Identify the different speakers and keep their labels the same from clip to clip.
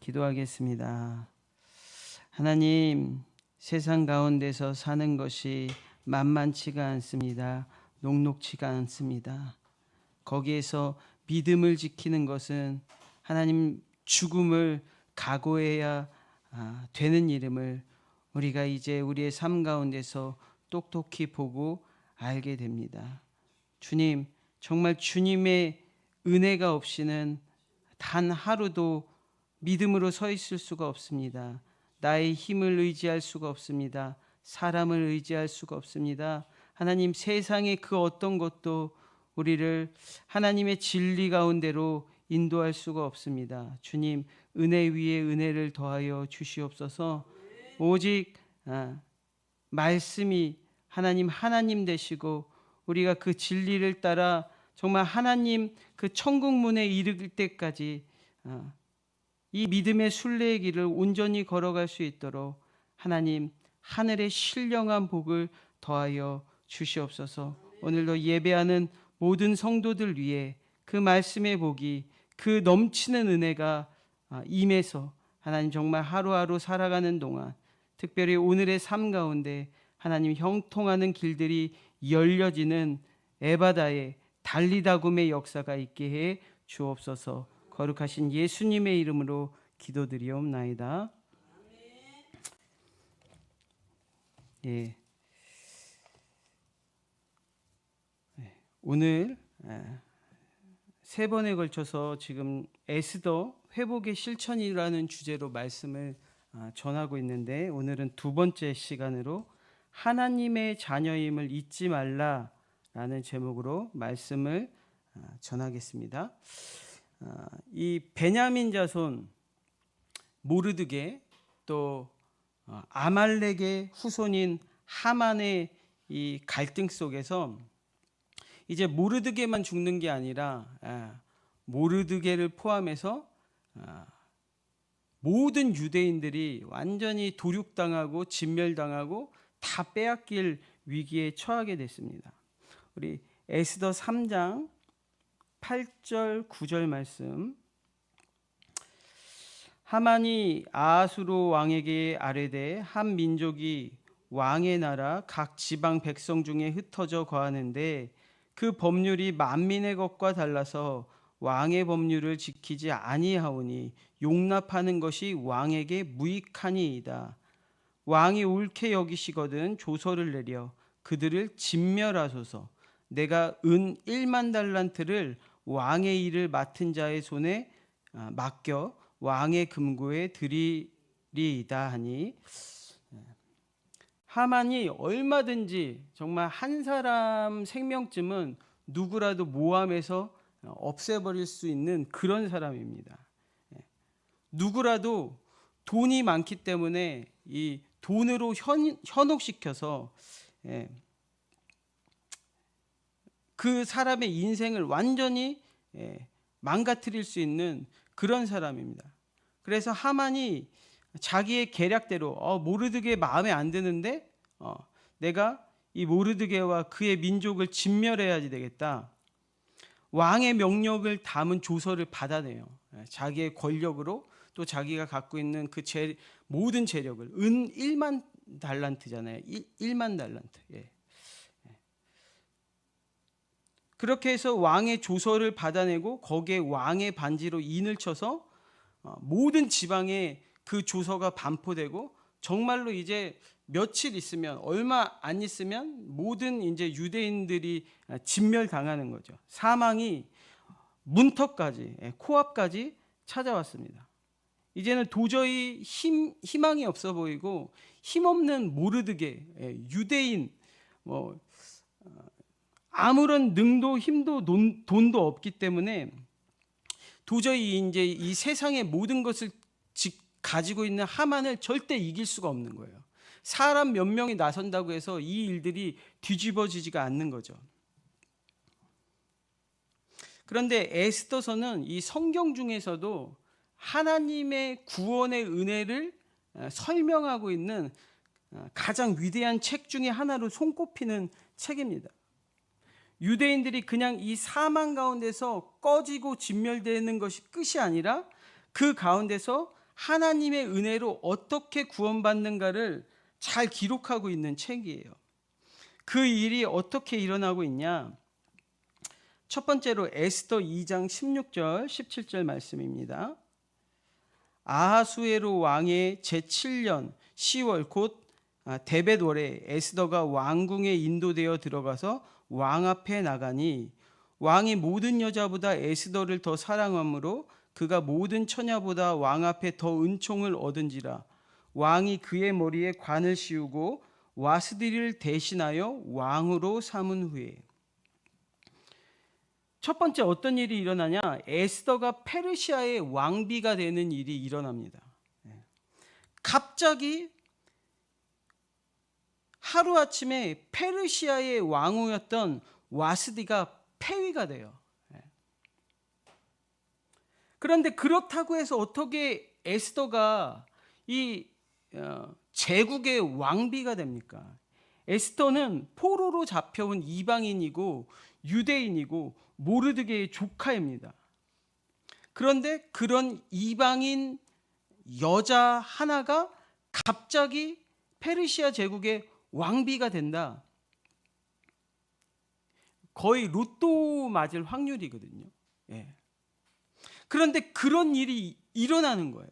Speaker 1: 기도하겠습니다. 하나님, 세상 가운데서 사는 것이 만만치가 않습니다. 녹록치가 않습니다. 거기에서 믿음을 지키는 것은 하나님 죽음을 각오해야 되는 이름을 우리가 이제 우리의 삶 가운데서 똑똑히 보고 알게 됩니다. 주님, 정말 주님의 은혜가 없이는 단 하루도 믿음으로 서 있을 수가 없습니다. 나의 힘을 의지할 수가 없습니다. 사람을 의지할 수가 없습니다. 하나님, 세상의 그 어떤 것도 우리를 하나님의 진리 가운데로 인도할 수가 없습니다. 주님, 은혜 위에 은혜를 더하여 주시옵소서. 오직 말씀이 하나님 되시고 우리가 그 진리를 따라 정말 하나님 그 천국문에 이를 때까지 이 믿음의 순례의 길을 온전히 걸어갈 수 있도록 하나님 하늘의 신령한 복을 더하여 주시옵소서. 오늘도 예배하는 모든 성도들 위해 그 말씀의 복이, 그 넘치는 은혜가 임해서 하나님 정말 하루하루 살아가는 동안, 특별히 오늘의 삶 가운데 하나님 형통하는 길들이 열려지는 에바다의 달리다굼의 역사가 있게 해 주옵소서. 거룩하신 예수님의 이름으로 기도드리옵나이다. 예. 오늘 세 번에 걸쳐서 지금 에스더 회복의 실천이라는 주제로 말씀을 전하고 있는데, 오늘은 두 번째 시간으로 하나님의 자녀임을 잊지 말라라는 제목으로 말씀을 전하겠습니다. 이 베냐민 자손 모르드게, 또 아말렉의 후손인 하만의 이 갈등 속에서 이제 모르드게만 죽는 게 아니라 모르드게를 포함해서 모든 유대인들이 완전히 도륙당하고 진멸당하고 다 빼앗길 위기에 처하게 됐습니다. 우리 에스더 3장 8절 9절 말씀. 하만이 아하수로 왕에게 아뢰되 한 민족이 왕의 나라 각 지방 백성 중에 흩어져 거하는데 그 법률이 만민의 것과 달라서 왕의 법률을 지키지 아니하오니 용납하는 것이 왕에게 무익하니이다. 왕이 옳게 여기시거든 조서를 내려 그들을 진멸하소서. 내가 은 1만 달란트를 왕의 일을 맡은 자의 손에 맡겨 왕의 금고에 드리리이다 하니, 하만이 얼마든지 정말 한 사람 생명쯤은 누구라도 모함해서 없애버릴 수 있는 그런 사람입니다. 누구라도 돈이 많기 때문에 이 돈으로 현혹시켜서 그 사람의 인생을 완전히 망가뜨릴 수 있는 그런 사람입니다. 그래서 하만이 자기의 계략대로 모르드게 마음에 안 드는데 내가 이 모르드게와 그의 민족을 진멸해야지 되겠다. 왕의 명령을 담은 조서를 받아내요. 자기의 권력으로, 또 자기가 갖고 있는 그 모든 재력을, 은 1만 달란트잖아요. 1만 달란트. 그렇게 해서 왕의 조서를 받아내고 거기에 왕의 반지로 인을 쳐서 모든 지방에 그 조서가 반포되고, 정말로 이제 며칠 있으면, 얼마 안 있으면 모든 이제 유대인들이 진멸당하는 거죠. 사망이 문턱까지, 코앞까지 찾아왔습니다. 이제는 도저히 희망이 없어 보이고, 힘없는 모르드게 유대인, 아무런 능도 힘도 돈도 없기 때문에 도저히 이제 이 세상의 모든 것을 가지고 있는 하만을 절대 이길 수가 없는 거예요. 사람 몇 명이 나선다고 해서 이 일들이 뒤집어지지가 않는 거죠. 그런데 에스더서는 이 성경 중에서도 하나님의 구원의 은혜를 설명하고 있는 가장 위대한 책 중에 하나로 손꼽히는 책입니다. 유대인들이 그냥 이 사망 가운데서 꺼지고 진멸되는 것이 끝이 아니라 그 가운데서 하나님의 은혜로 어떻게 구원받는가를 잘 기록하고 있는 책이에요. 그 일이 어떻게 일어나고 있냐? 첫 번째로 에스더 2장 16절 17절 말씀입니다. 아하수에로 왕의 제7년 10월 곧 데벳월에 에스더가 왕궁에 인도되어 들어가서 왕 앞에 나가니 왕이 모든 여자보다 에스더를 더 사랑하므로 그가 모든 처녀보다 왕 앞에 더 은총을 얻은지라. 왕이 그의 머리에 관을 씌우고 와스디를 대신하여 왕으로 삼은 후에. 첫 번째 어떤 일이 일어나냐? 에스더가 페르시아의 왕비가 되는 일이 일어납니다. 갑자기 하루아침에 페르시아의 왕후였던 와스디가 폐위가 돼요. 그런데 그렇다고 해서 어떻게 에스더가 이 제국의 왕비가 됩니까? 에스더는 포로로 잡혀온 이방인이고 유대인이고 모르드게의 조카입니다. 그런데 그런 이방인 여자 하나가 갑자기 페르시아 제국의 왕비가 된다. 거의 로또 맞을 확률이거든요. 예. 그런데 그런 일이 일어나는 거예요.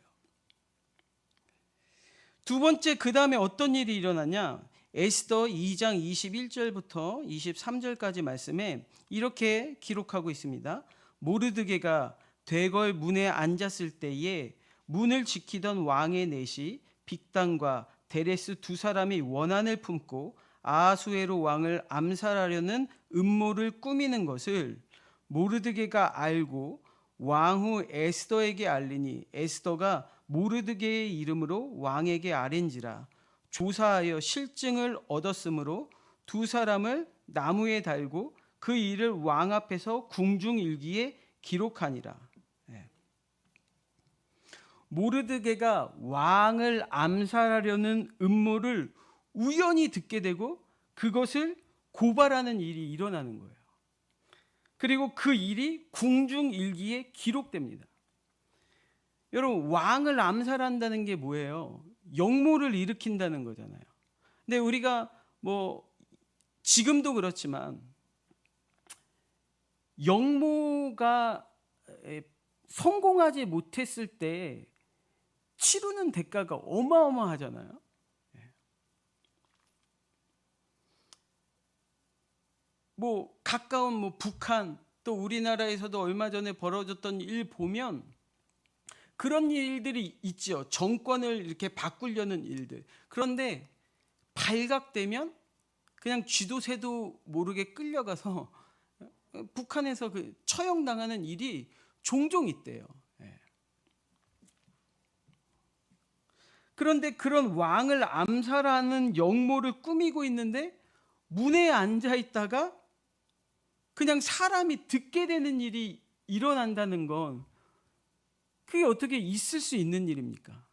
Speaker 1: 두 번째, 그 다음에 어떤 일이 일어나냐? 에스더 2장 21절부터 23절까지 말씀에 이렇게 기록하고 있습니다. 모르드게가 대궐 문에 앉았을 때에 문을 지키던 왕의 넷이 빅단과 데레스 두 사람이 원한을 품고 아하수에로 왕을 암살하려는 음모를 꾸미는 것을 모르드게가 알고 왕후 에스더에게 알리니 에스더가 모르드게의 이름으로 왕에게 아뢰니라. 조사하여 실증을 얻었으므로 두 사람을 나무에 달고 그 일을 왕 앞에서 궁중일기에 기록하니라. 모르드게가 왕을 암살하려는 음모를 우연히 듣게 되고 그것을 고발하는 일이 일어나는 거예요. 그리고 그 일이 궁중일기에 기록됩니다. 여러분, 왕을 암살한다는 게 뭐예요? 역모를 일으킨다는 거잖아요. 근데 우리가 지금도 그렇지만 역모가 성공하지 못했을 때 치르는 대가가 어마어마하잖아요. 가까운 북한, 또 우리나라에서도 얼마 전에 벌어졌던 일 보면 그런 일들이 있죠. 정권을 이렇게 바꾸려는 일들. 그런데 발각되면 그냥 쥐도 새도 모르게 끌려가서 북한에서 처형당하는 일이 종종 있대요. 그런데 그런 왕을 암살하는 역모를 꾸미고 있는데 문에 앉아 있다가 그냥 사람이 듣게 되는 일이 일어난다는 건 그게 어떻게 있을 수 있는 일입니까?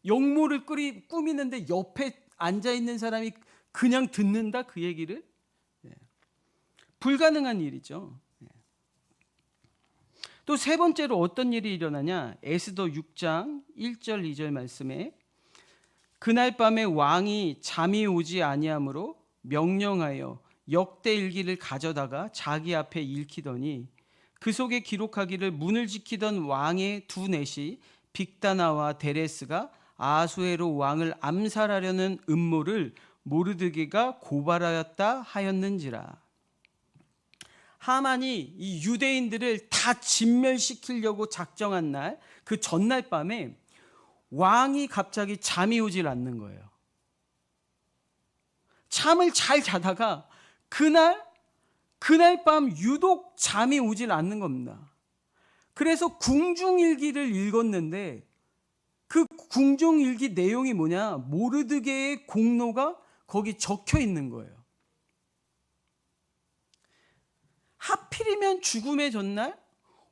Speaker 1: 역모를 꾸미는데 옆에 앉아 있는 사람이 그냥 듣는다, 그 얘기를? 불가능한 일이죠. 또 세 번째로 어떤 일이 일어나냐? 에스더 6장 1절 2절 말씀에 그날 밤에 왕이 잠이 오지 아니하므로 명령하여 역대일기를 가져다가 자기 앞에 읽히더니 그 속에 기록하기를 문을 지키던 왕의 두 넷이 빅다나와 데레스가 아하수에로 왕을 암살하려는 음모를 모르드게가 고발하였다 하였는지라. 하만이 이 유대인들을 다 진멸시키려고 작정한 날, 그 전날 밤에 왕이 갑자기 잠이 오질 않는 거예요. 잠을 잘 자다가 그날 밤 유독 잠이 오질 않는 겁니다. 그래서 궁중일기를 읽었는데 그 궁중일기 내용이 뭐냐? 모르드게의 공로가 거기 적혀 있는 거예요. 하필이면 죽음의 전날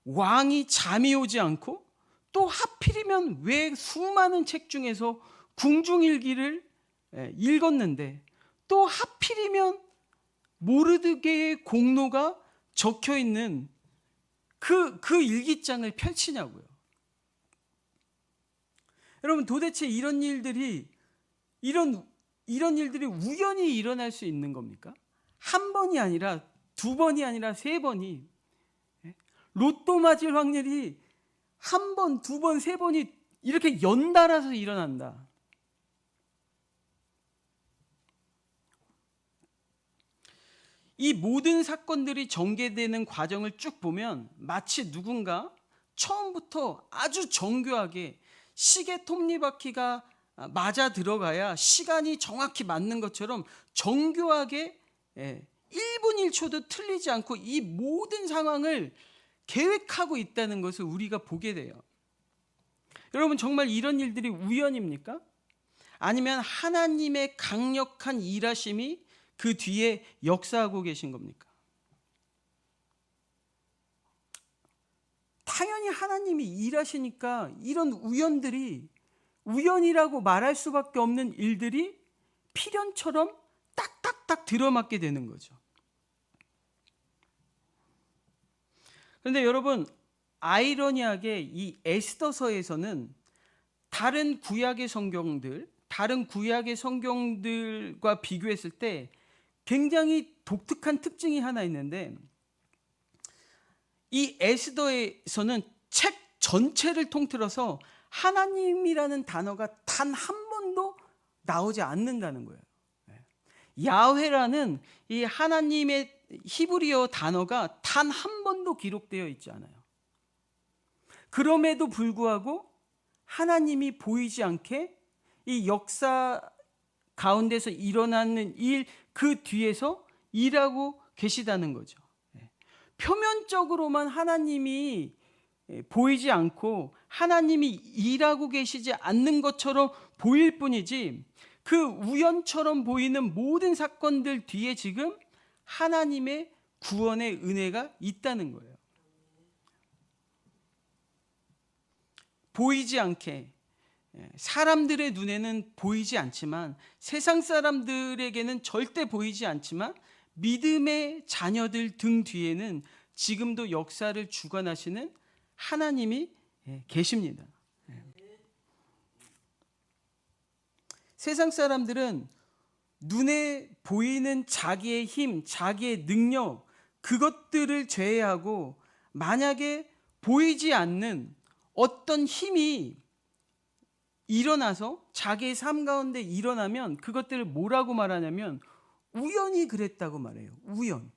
Speaker 1: 왕이 잠이 오지 않고 또 하필이면 왜 수많은 책 중에서 궁중일기를 읽었는데 또 하필이면 모르드게의 공로가 적혀 있는 그 일기장을 펼치냐고요. 여러분, 도대체 이런 일들이 우연히 일어날 수 있는 겁니까? 한 번이 아니라 두 번이 아니라 세 번이, 로또 맞을 확률이 한 번, 두 번, 세 번이 이렇게 연달아서 일어난다. 이 모든 사건들이 전개되는 과정을 쭉 보면 마치 누군가 처음부터 아주 정교하게 시계 톱니바퀴가 맞아 들어가야 시간이 정확히 맞는 것처럼 정교하게 1분 1초도 틀리지 않고 이 모든 상황을 계획하고 있다는 것을 우리가 보게 돼요. 여러분, 정말 이런 일들이 우연입니까? 아니면 하나님의 강력한 일하심이 그 뒤에 역사하고 계신 겁니까? 당연히 하나님이 일하시니까 이런 우연들이, 우연이라고 말할 수밖에 없는 일들이 필연처럼 딱딱딱 들어맞게 되는 거죠. 그런데 여러분, 아이러니하게 이 에스더서에서는 다른 구약의 성경들과 비교했을 때 굉장히 독특한 특징이 하나 있는데, 이 에스더에서는 책 전체를 통틀어서 하나님이라는 단어가 단 한 번도 나오지 않는다는 거예요. 야훼라는 이 하나님의 히브리어 단어가 단 한 번도 기록되어 있지 않아요. 그럼에도 불구하고 하나님이 보이지 않게 이 역사 가운데서 일어나는 일, 그 뒤에서 일하고 계시다는 거죠. 표면적으로만 하나님이 보이지 않고 하나님이 일하고 계시지 않는 것처럼 보일 뿐이지, 그 우연처럼 보이는 모든 사건들 뒤에 지금 하나님의 구원의 은혜가 있다는 거예요. 보이지 않게, 사람들의 눈에는 보이지 않지만, 세상 사람들에게는 절대 보이지 않지만, 믿음의 자녀들 등 뒤에는 지금도 역사를 주관하시는 하나님이 계십니다. 세상 사람들은 눈에 보이는 자기의 힘, 자기의 능력, 그것들을 제외하고 만약에 보이지 않는 어떤 힘이 일어나서 자기의 삶 가운데 일어나면 그것들을 뭐라고 말하냐면 우연히 그랬다고 말해요. 우연.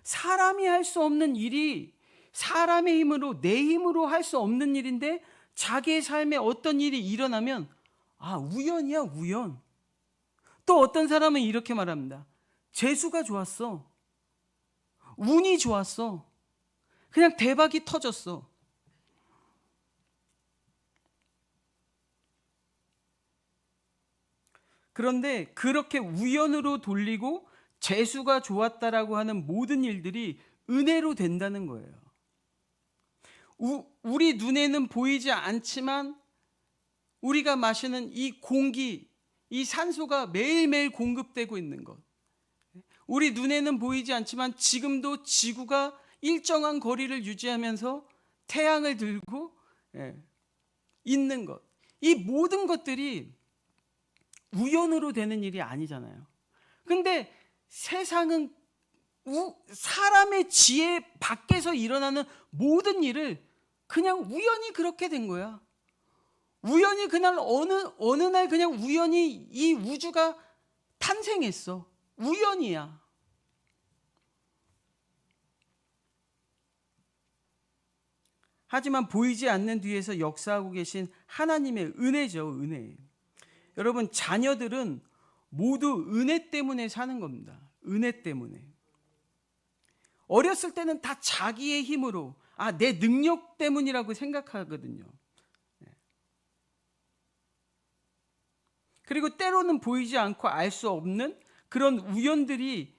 Speaker 1: 사람이 할 수 없는 일이 사람의 힘으로, 내 힘으로 할 수 없는 일인데 자기의 삶에 어떤 일이 일어나면 우연이야, 우연. 또 어떤 사람은 이렇게 말합니다. 재수가 좋았어. 운이 좋았어. 그냥 대박이 터졌어. 그런데 그렇게 우연으로 돌리고 재수가 좋았다라고 하는 모든 일들이 은혜로 된다는 거예요. 우리 눈에는 보이지 않지만 우리가 마시는 이 공기, 이 산소가 매일매일 공급되고 있는 것, 우리 눈에는 보이지 않지만 지금도 지구가 일정한 거리를 유지하면서 태양을 들고 있는 것, 이 모든 것들이 우연으로 되는 일이 아니잖아요. 근데 세상은 사람의 지혜 밖에서 일어나는 모든 일을 그냥 우연히 그렇게 된 거야. 우연히 그날 어느 날 그냥 우연히 이 우주가 탄생했어. 우연이야. 하지만 보이지 않는 뒤에서 역사하고 계신 하나님의 은혜죠, 은혜. 여러분, 자녀들은 모두 은혜 때문에 사는 겁니다. 은혜 때문에. 어렸을 때는 다 자기의 힘으로, 내 능력 때문이라고 생각하거든요. 그리고 때로는 보이지 않고 알 수 없는 그런 우연들이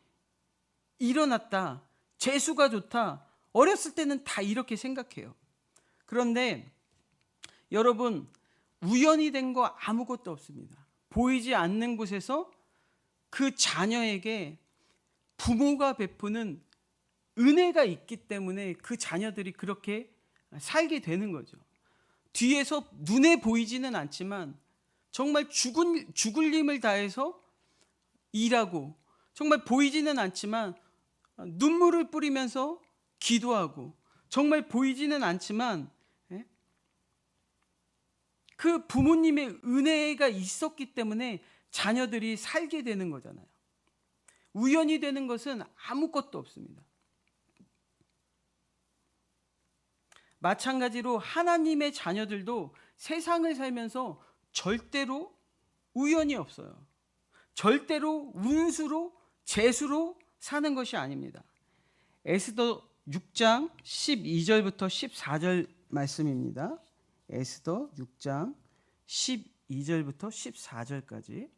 Speaker 1: 일어났다. 재수가 좋다. 어렸을 때는 다 이렇게 생각해요. 그런데 여러분, 우연이 된 거 아무것도 없습니다. 보이지 않는 곳에서 그 자녀에게 부모가 베푸는 은혜가 있기 때문에 그 자녀들이 그렇게 살게 되는 거죠. 뒤에서 눈에 보이지는 않지만 정말 죽을 힘을 다해서 일하고, 정말 보이지는 않지만 눈물을 뿌리면서 기도하고, 정말 보이지는 않지만 그 부모님의 은혜가 있었기 때문에 자녀들이 살게 되는 거잖아요. 우연히 되는 것은 아무것도 없습니다. 마찬가지로 하나님의 자녀들도 세상을 살면서 절대로 우연이 없어요. 절대로 운수로, 재수로 사는 것이 아닙니다. 에스더 6장 12절부터 14절 말씀입니다. 에스더 6장 12절부터 14절까지.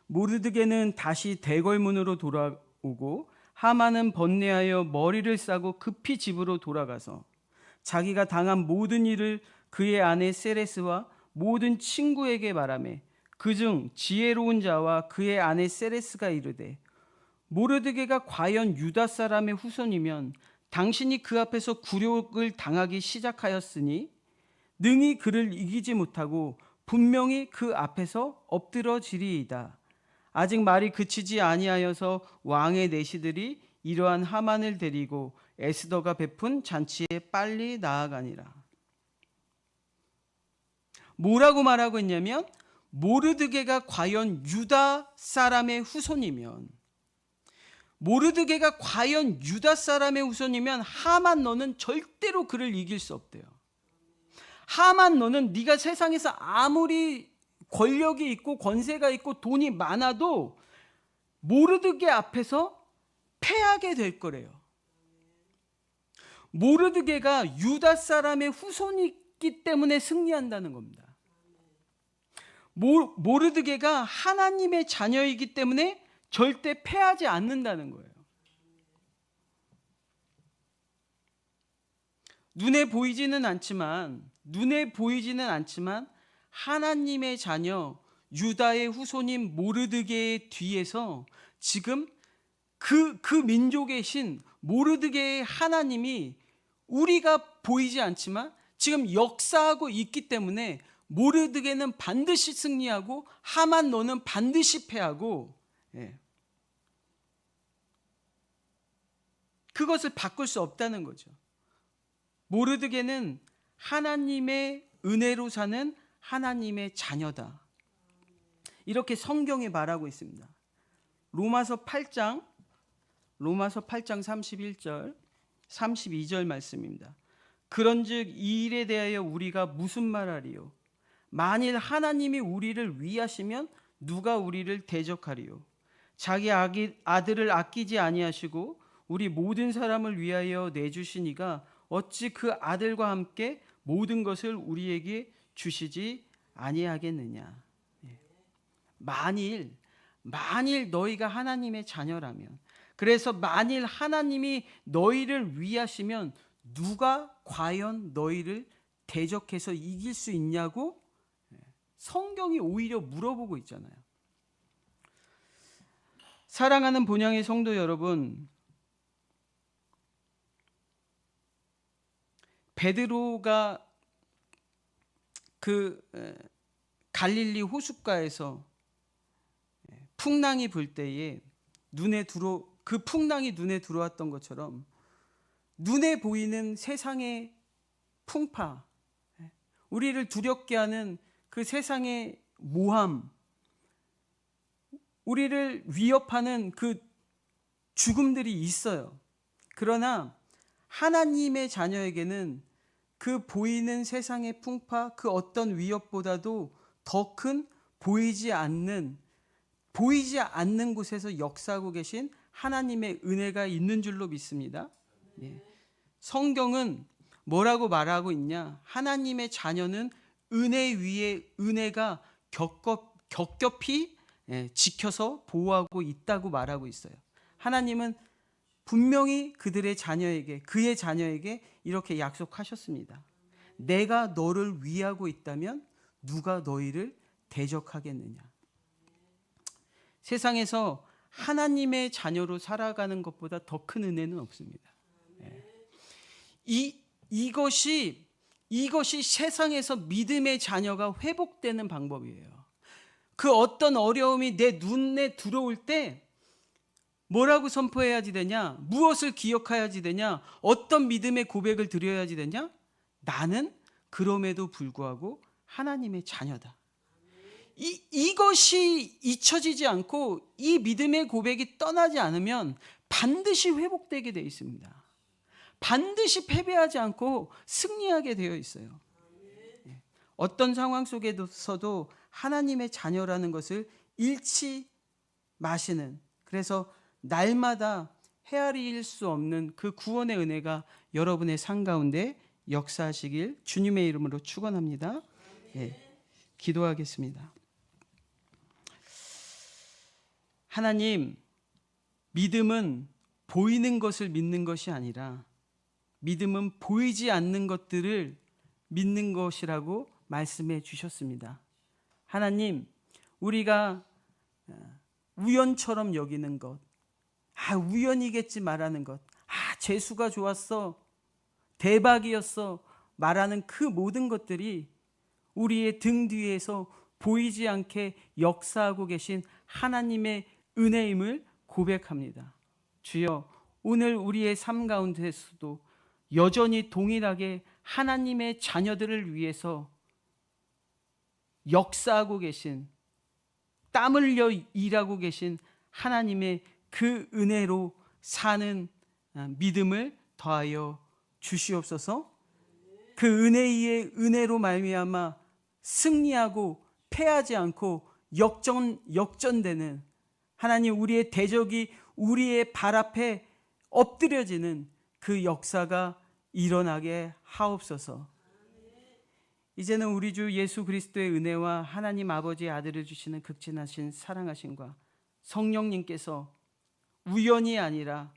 Speaker 1: 모르드게는 다시 대궐문으로 돌아오고 하만은 번뇌하여 머리를 싸고 급히 집으로 돌아가서 자기가 당한 모든 일을 그의 아내 세레스와 모든 친구에게 말하매 그중 지혜로운 자와 그의 아내 세레스가 이르되 모르드게가 과연 유다 사람의 후손이면 당신이 그 앞에서 굴욕을 당하기 시작하였으니 능히 그를 이기지 못하고 분명히 그 앞에서 엎드러지리이다. 아직 말이 그치지 아니하여서 왕의 내시들이 이러한 하만을 데리고 에스더가 베푼 잔치에 빨리 나아가니라. 뭐라고 말하고 있냐면 모르드게가 과연 유다 사람의 후손이면, 모르드게가 과연 유다 사람의 후손이면 하만 너는 절대로 그를 이길 수 없대요. 하만 너는 네가 세상에서 아무리 권력이 있고 권세가 있고 돈이 많아도 모르드게 앞에서 패하게 될 거래요. 모르드게가 유다 사람의 후손이기 때문에 승리한다는 겁니다. 모르드게가 하나님의 자녀이기 때문에 절대 패하지 않는다는 거예요. 눈에 보이지는 않지만 하나님의 자녀 유다의 후손인 모르드게의 뒤에서 지금 그 민족의 신 모르드게의 하나님이 우리가 보이지 않지만 지금 역사하고 있기 때문에 모르드게는 반드시 승리하고 하만 너는 반드시 패하고, 그것을 바꿀 수 없다는 거죠. 모르드게는 하나님의 은혜로 사는 하나님의 자녀다. 이렇게 성경에 말하고 있습니다. 로마서 8장 31절 32절 말씀입니다. 그런즉 이 일에 대하여 우리가 무슨 말하리요? 만일 하나님이 우리를 위하시면 누가 우리를 대적하리요? 자기 아들을 아끼지 아니하시고 우리 모든 사람을 위하여 내주시니가 어찌 그 아들과 함께 모든 것을 우리에게 주시지 아니하겠느냐. 만일 너희가 하나님의 자녀라면, 그래서 만일 하나님이 너희를 위하시면 누가 과연 너희를 대적해서 이길 수 있냐고 성경이 오히려 물어보고 있잖아요. 사랑하는 본향의 성도 여러분, 베드로가 그 갈릴리 호숫가에서 풍랑이 불 때에 그 풍랑이 눈에 들어왔던 것처럼 눈에 보이는 세상의 풍파, 우리를 두렵게 하는 그 세상의 모함, 우리를 위협하는 그 죽음들이 있어요. 그러나 하나님의 자녀에게는 그 보이는 세상의 풍파, 그 어떤 위협보다도 더 큰 보이지 않는 곳에서 역사하고 계신 하나님의 은혜가 있는 줄로 믿습니다. 성경은 뭐라고 말하고 있냐? 하나님의 자녀는 은혜 위에 은혜가 겹겹이 지켜서 보호하고 있다고 말하고 있어요. 하나님은 분명히 그의 자녀에게 이렇게 약속하셨습니다. 내가 너를 위하고 있다면 누가 너희를 대적하겠느냐. 세상에서 하나님의 자녀로 살아가는 것보다 더 큰 은혜는 없습니다. 이것이 이것이 세상에서 믿음의 자녀가 회복되는 방법이에요. 그 어떤 어려움이 내 눈에 들어올 때 뭐라고 선포해야지 되냐? 무엇을 기억해야지 되냐? 어떤 믿음의 고백을 드려야지 되냐? 나는 그럼에도 불구하고 하나님의 자녀다. 이것이 잊혀지지 않고 이 믿음의 고백이 떠나지 않으면 반드시 회복되게 되어 있습니다. 반드시 패배하지 않고 승리하게 되어 있어요. 어떤 상황 속에서도 하나님의 자녀라는 것을 잃지 마시는, 그래서 날마다 헤아릴 수 없는 그 구원의 은혜가 여러분의 삶 가운데 역사하시길 주님의 이름으로 축원합니다. 기도하겠습니다. 하나님, 믿음은 보이는 것을 믿는 것이 아니라 믿음은 보이지 않는 것들을 믿는 것이라고 말씀해 주셨습니다. 하나님, 우리가 우연처럼 여기는 것, 우연이겠지 말하는 것, 재수가 좋았어, 대박이었어 말하는 그 모든 것들이 우리의 등 뒤에서 보이지 않게 역사하고 계신 하나님의 은혜임을 고백합니다. 주여, 오늘 우리의 삶 가운데서도 여전히 동일하게 하나님의 자녀들을 위해서 역사하고 계신, 땀 흘려 일하고 계신 하나님의 그 은혜로 사는 믿음을 더하여 주시옵소서. 그 은혜로 말미암아 승리하고 패하지 않고 역전되는, 하나님, 우리의 대적이 우리의 발 앞에 엎드려지는 그 역사가 일어나게 하옵소서. 이제는 우리 주 예수 그리스도의 은혜와 하나님 아버지의 아들을 주시는 극진하신 사랑하심과 성령님께서 우연이 아니라,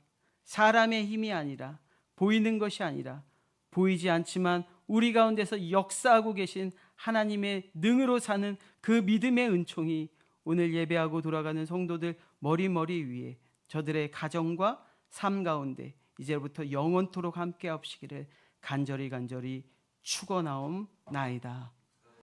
Speaker 1: 사람의 힘이 아니라, 보이는 것이 아니라, 보이지 않지만 우리 가운데서 역사하고 계신 하나님의 능으로 사는 그 믿음의 은총이 오늘 예배하고 돌아가는 성도들 머리 위에, 저들의 가정과 삶 가운데 이제부터 영원토록 함께 하시기를 간절히 축원하옵나이다.